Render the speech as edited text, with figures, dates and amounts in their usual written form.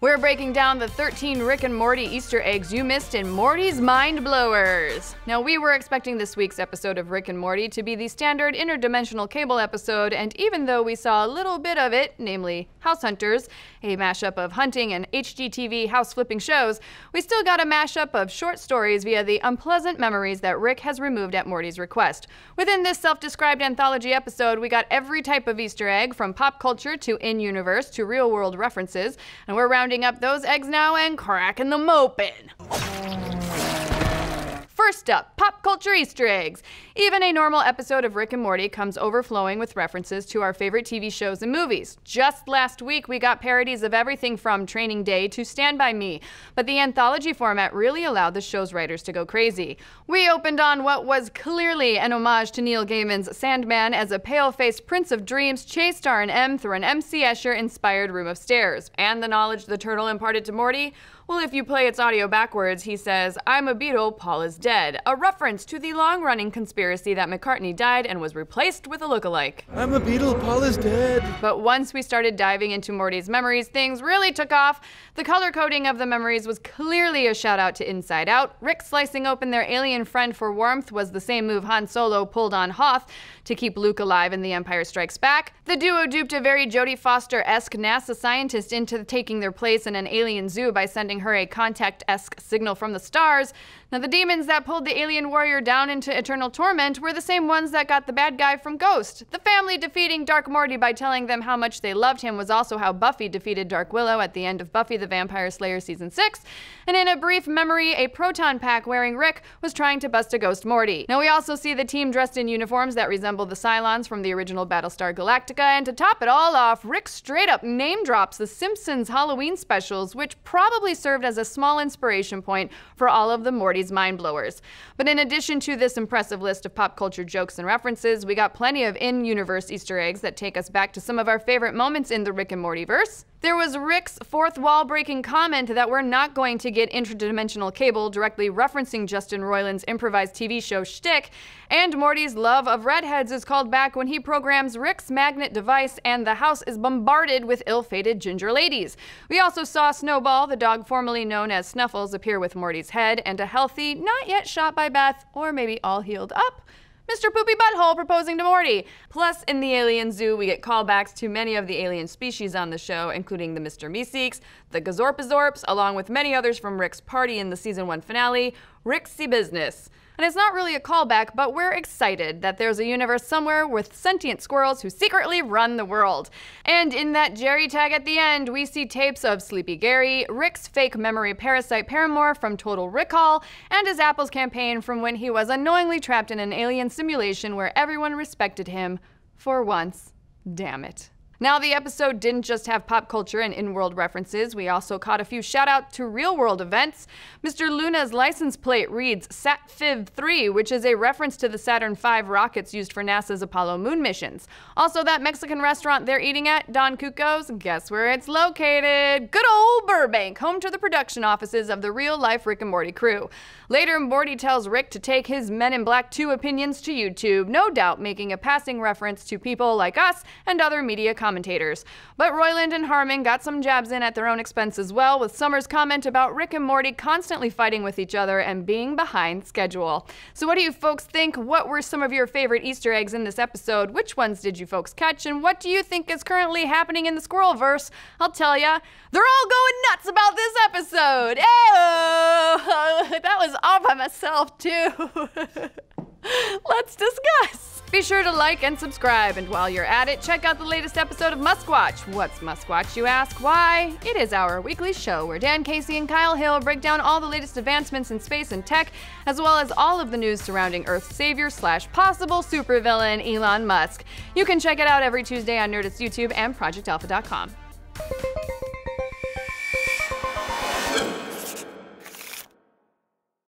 We're breaking down the 13 Rick and Morty Easter eggs you missed in Morty's Mind Blowers. Now, we were expecting this week's episode of Rick and Morty to be the standard interdimensional cable episode, and even though we saw a little bit of it, namely House Hunters, a mashup of hunting and HGTV house-flipping shows, we still got a mashup of short stories via the unpleasant memories that Rick has removed at Morty's request. Within this self-described anthology episode, we got every type of Easter egg, from pop culture to in-universe to real-world references, and we're rounding up those eggs now and cracking them open. First up, pop culture Easter eggs. Even a normal episode of Rick and Morty comes overflowing with references to our favorite TV shows and movies. Just last week, we got parodies of everything from Training Day to Stand By Me, but the anthology format really allowed the show's writers to go crazy. We opened on what was clearly an homage to Neil Gaiman's Sandman as a pale-faced Prince of Dreams chased R&M through an MC Escher-inspired room of stairs. And the knowledge the turtle imparted to Morty? Well, if you play its audio backwards, he says, "I'm a beetle, Paul is dead," a reference to the long-running conspiracy that McCartney died and was replaced with a lookalike. "I'm a beetle, Paul is dead." But once we started diving into Morty's memories, things really took off. The color coding of the memories was clearly a shout-out to Inside Out. Rick slicing open their alien friend for warmth was the same move Han Solo pulled on Hoth to keep Luke alive in The Empire Strikes Back. The duo duped a very Jodie Foster-esque NASA scientist into taking their place in an alien zoo by sending her a contact-esque signal from the stars. Now, the demons that pulled the alien warrior down into eternal torment were the same ones that got the bad guy from Ghost. The family defeating Dark Morty by telling them how much they loved him was also how Buffy defeated Dark Willow at the end of Buffy the Vampire Slayer Season 6. And in a brief memory, a proton pack wearing Rick was trying to bust a Ghost Morty. Now, we also see the team dressed in uniforms that resemble the Cylons from the original Battlestar Galactica, and to top it all off, Rick straight up name drops the Simpsons Halloween specials, which probably served as a small inspiration point for all of the Morty's Mind Blowers. But in addition to this impressive list of pop culture jokes and references, we got plenty of in-universe Easter eggs that take us back to some of our favorite moments in the Rick and Mortyverse. There was Rick's fourth wall-breaking comment that we're not going to get interdimensional cable, directly referencing Justin Roiland's improvised TV show shtick, and Morty's love of redheads is called back when he programs Rick's magnet device and the house is bombarded with ill-fated ginger ladies. We also saw Snowball, the dog formerly known as Snuffles, appear with Morty's head, and a healthy, not yet shot by Beth, or maybe all healed up, Mr. Poopy Butthole proposing to Morty. Plus, in the alien zoo, we get callbacks to many of the alien species on the show, including the Mr. Meeseeks, the Gazorpazorps, along with many others from Rick's party in the Season 1 finale, Ricksy Business. And it's not really a callback, but we're excited that there's a universe somewhere with sentient squirrels who secretly run the world. And in that Jerry tag at the end, we see tapes of Sleepy Gary, Rick's fake memory parasite Paramore from Total Recall, and his Apples campaign from when he was unknowingly trapped in an alien simulation where everyone respected him for once. Damn it. Now, the episode didn't just have pop culture and in-world references. We also caught a few shout-outs to real-world events. Mr. Luna's license plate reads SatFiv3, which is a reference to the Saturn V rockets used for NASA's Apollo moon missions. Also, that Mexican restaurant they're eating at, Don Cuco's, guess where it's located? Good old Burbank, home to the production offices of the real-life Rick and Morty crew. Later, Morty tells Rick to take his Men in Black 2 opinions to YouTube, no doubt making a passing reference to people like us and other media commentators. But Roiland and Harmon got some jabs in at their own expense as well, with Summer's comment about Rick and Morty constantly fighting with each other and being behind schedule. So what do you folks think? What were some of your favorite Easter eggs in this episode? Which ones did you folks catch? And what do you think is currently happening in the Squirrelverse? I'll tell ya, they're all going nuts about this episode! Ew! That was all by myself, too. Let's discuss! Be sure to like and subscribe, and while you're at it, check out the latest episode of Muskwatch. What's Muskwatch, you ask? Why, it is our weekly show where Dan Casey and Kyle Hill break down all the latest advancements in space and tech, as well as all of the news surrounding Earth's savior / possible supervillain, Elon Musk. You can check it out every Tuesday on Nerdist YouTube and ProjectAlpha.com.